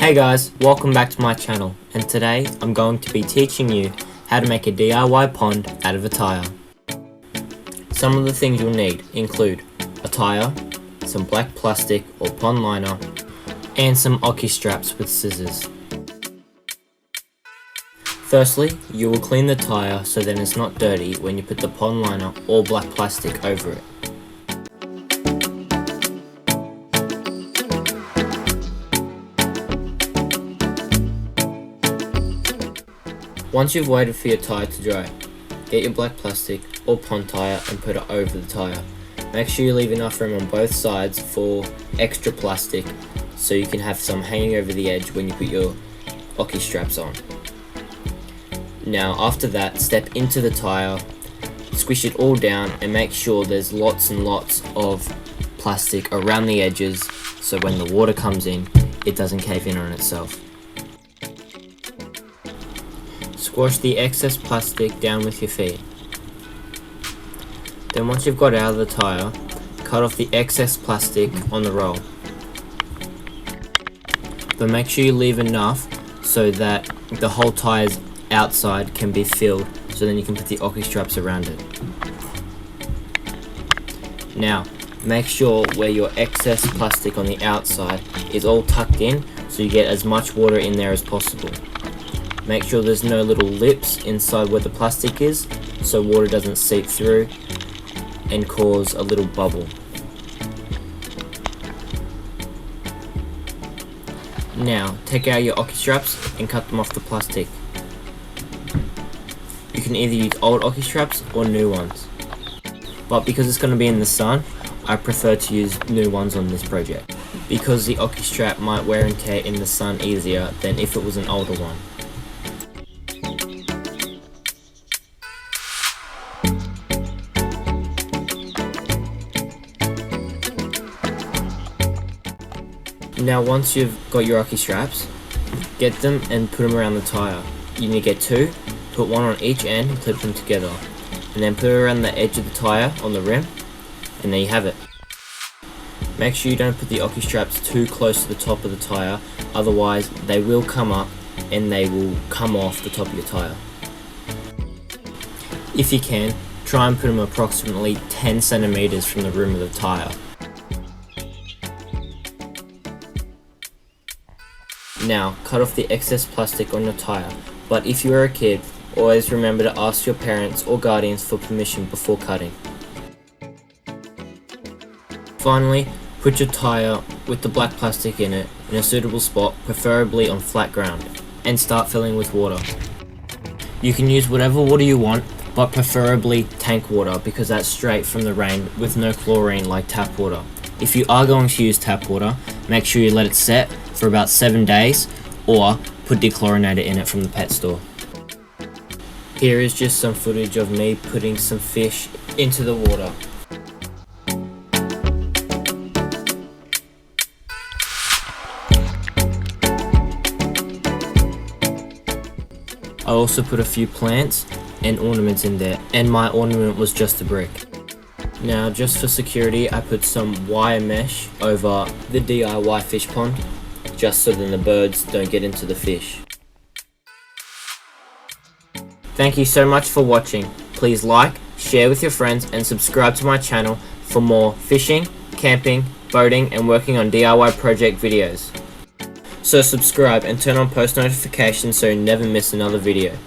Hey guys, welcome back to my channel, and today I'm going to be teaching you how to make a DIY pond out of a tire. Some of the things you'll need include a tire, some black plastic or pond liner, and some ocky straps with scissors. Firstly, you will clean the tire so that it's not dirty when you put the pond liner or black plastic over it. Once you've waited for your tire to dry, get your black plastic or pond tire and put it over the tire. Make sure you leave enough room on both sides for extra plastic so you can have some hanging over the edge when you put your ocky straps on. Now after that, step into the tire, squish it all down and make sure there's lots and lots of plastic around the edges so when the water comes in, it doesn't cave in on itself. Squash the excess plastic down with your feet. Then once you've got it out of the tire, cut off the excess plastic on the roll. But make sure you leave enough so that the whole tire's outside can be filled, so then you can put the ocky straps around it. Now, make sure where your excess plastic on the outside is all tucked in so you get as much water in there as possible. Make sure there's no little lips inside where the plastic is so water doesn't seep through and cause a little bubble. Now, take out your ocky straps and cut them off the plastic. You can either use old ocky straps or new ones. But because it's going to be in the sun, I prefer to use new ones on this project, because the ocky strap might wear and tear in the sun easier than if it was an older one. Now once you've got your ocky straps, get them and put them around the tire. You need to get two, put one on each end and clip them together, and then put it around the edge of the tire on the rim, and there you have it. Make sure you don't put the ocky straps too close to the top of the tire, otherwise they will come up and they will come off the top of your tire. If you can, try and put them approximately 10 centimeters from the rim of the tire. Now, cut off the excess plastic on your tire, but if you are a kid, always remember to ask your parents or guardians for permission before cutting. Finally, put your tire with the black plastic in it in a suitable spot, preferably on flat ground, and start filling with water. You can use whatever water you want, but preferably tank water because that's straight from the rain with no chlorine like tap water. If you are going to use tap water, make sure you let it set for about 7 days or put dechlorinator in it from the pet store. Here is just some footage of me putting some fish into the water. I also put a few plants and ornaments in there, and my ornament was just a brick. Now just for security, I put some wire mesh over the DIY fish pond, just so then the birds don't get into the fish. Thank you so much for watching. Please like, share with your friends and subscribe to my channel for more fishing, camping, boating and working on DIY project videos. So subscribe and turn on post notifications so you never miss another video.